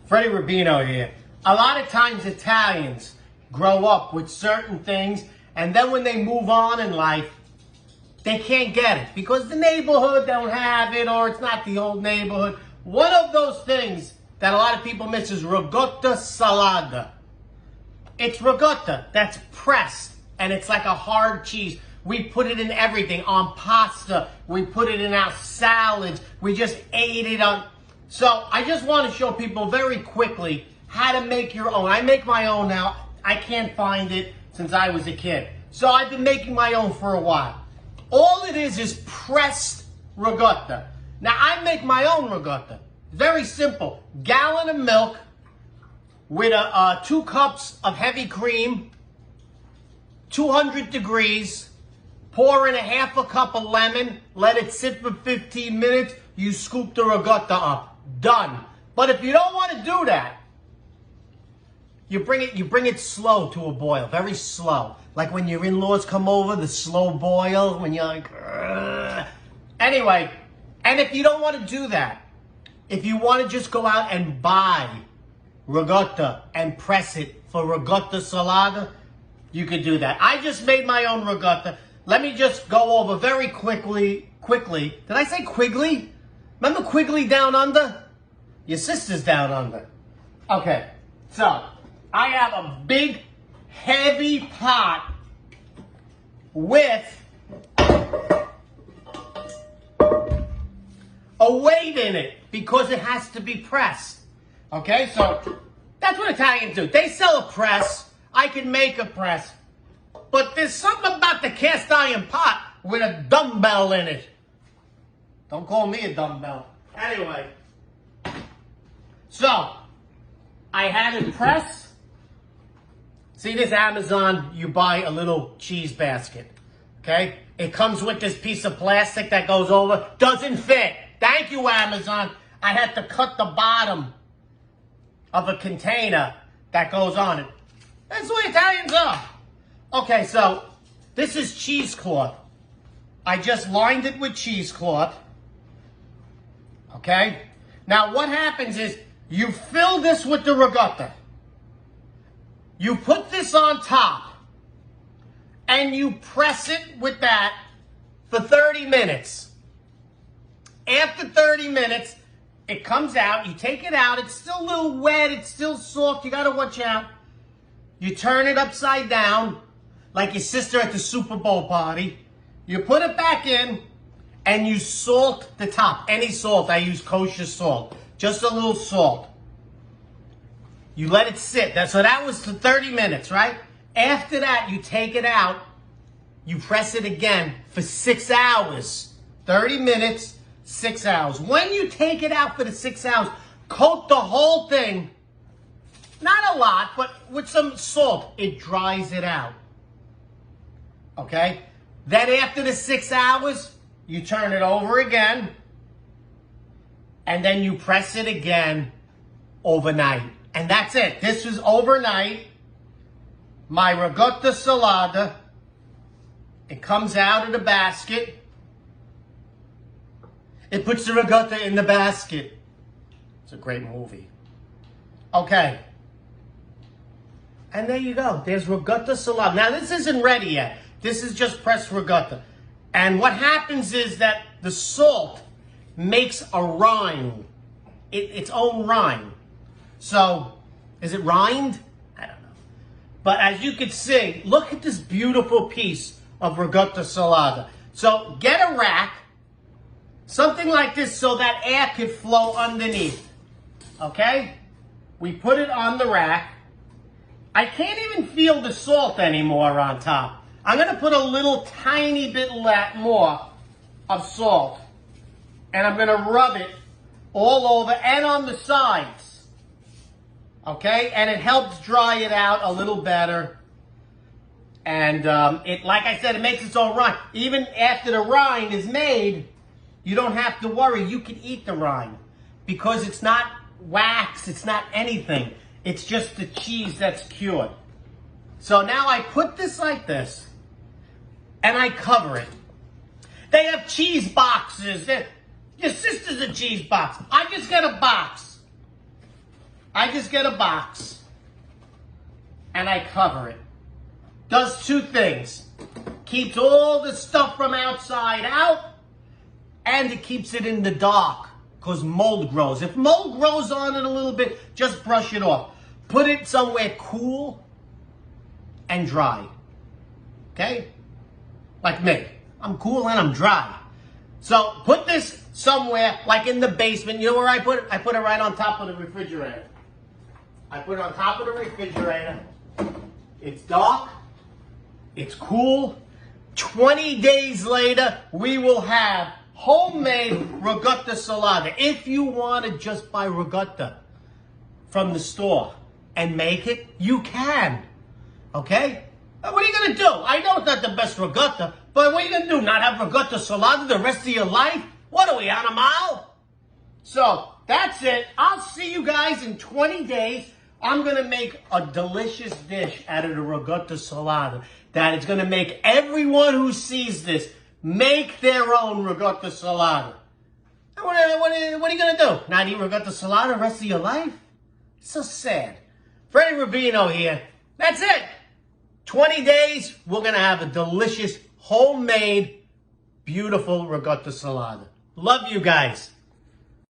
Freddie Rubino here. A lot of times Italians grow up with certain things, and then when they move on in life, they can't get it because the neighborhood don't have it, or it's not the old neighborhood. One of those things that a lot of people miss is ricotta salata. It's ricotta that's pressed, and it's like a hard cheese. We put it in everything, on pasta. We put it in our salads. We just ate it on. So I just want to show people very quickly how to make your own. I make my own now. I can't find it since I was a kid. So I've been making my own for a while. All it is pressed ricotta. Now I make my own ricotta. Very simple. Gallon of milk with 2 cups of heavy cream, 200 degrees. Pour in a half a cup of lemon, let it sit for 15 minutes, you scoop the ricotta up. Done. But if you don't want to do that, you bring it slow to a boil, very slow. Like when your in-laws come over, the slow boil, when you're like, "Ugh." Anyway, and if you don't want to do that, if you want to just go out and buy ricotta and press it for ricotta salata, you could do that. I just made my own ricotta. Let me just go over very quickly. Did I say Quigley? Remember Quigley Down Under? Your sister's down under. Okay, so I have a big, heavy pot with a weight in it because it has to be pressed. Okay, so that's what Italians do. They sell a press. I can make a press. But there's something about the cast iron pot with a dumbbell in it. Don't call me a dumbbell. Anyway. So, I had it pressed. See this Amazon, you buy a little cheese basket. Okay? It comes with this piece of plastic that goes over. Doesn't fit. Thank you, Amazon. I had to cut the bottom of a container that goes on it. That's the way Italians are. Okay, so this is cheesecloth. I just lined it with cheesecloth. Okay? Now what happens is you fill this with the ricotta. You put this on top and you press it with that for 30 minutes. After 30 minutes, it comes out. You take it out. It's still a little wet. It's still soft. You got to watch out. You turn it upside down, like your sister at the Super Bowl party. You put it back in, and you salt the top. Any salt. I use kosher salt. Just a little salt. You let it sit. So that was for 30 minutes, right? After that, you take it out. You press it again for 6 hours. 30 minutes, 6 hours. When you take it out for the 6 hours, coat the whole thing. Not a lot, but with some salt. It dries it out. Okay? Then after the 6 hours, you turn it over again. And then you press it again overnight. And that's it. This is overnight. My ricotta salata. It comes out of the basket. It puts the ricotta in the basket. It's a great movie. Okay. And there you go. There's ricotta salata. Now, this isn't ready yet. This is just pressed ricotta. And what happens is that the salt makes a rind. Its own rind. So, is it rind? I don't know. But as you can see, look at this beautiful piece of ricotta salata. So, get a rack. Something like this so that air could flow underneath. Okay? We put it on the rack. I can't even feel the salt anymore on top. I'm going to put a little tiny bit more of salt. And I'm going to rub it all over and on the sides. Okay? And it helps dry it out a little better. And it, like I said, it makes its own rind. Even after the rind is made, you don't have to worry. You can eat the rind. Because it's not wax. It's not anything. It's just the cheese that's cured. So now I put this like this. And I cover it. They have cheese boxes. Your sister's a cheese box. I just got a box. I just get a box and I cover it. Does two things. Keeps all the stuff from outside out, and it keeps it in the dark because mold grows. If mold grows on it a little bit, just brush it off. Put it somewhere cool and dry. Okay? Like me. I'm cool and I'm dry. So put this somewhere, like in the basement. You know where I put it? I put it right on top of the refrigerator. I put it on top of the refrigerator. It's dark. It's cool. 20 days later, we will have homemade ricotta salata. If you want to just buy ricotta from the store and make it, you can. Okay? What are you going to do? I know it's not the best ricotta, but what are you going to do? Not have ricotta salata the rest of your life? What are we, on a mile? So, that's it. I'll see you guys in 20 days. I'm going to make a delicious dish out of the ricotta salata that is going to make everyone who sees this make their own ricotta salata. What are you going to do? Not eat ricotta salata the rest of your life? It's so sad. Freddie Rubino here. That's it. 20 days, we're going to have a delicious, homemade, beautiful ricotta salata. Love you guys.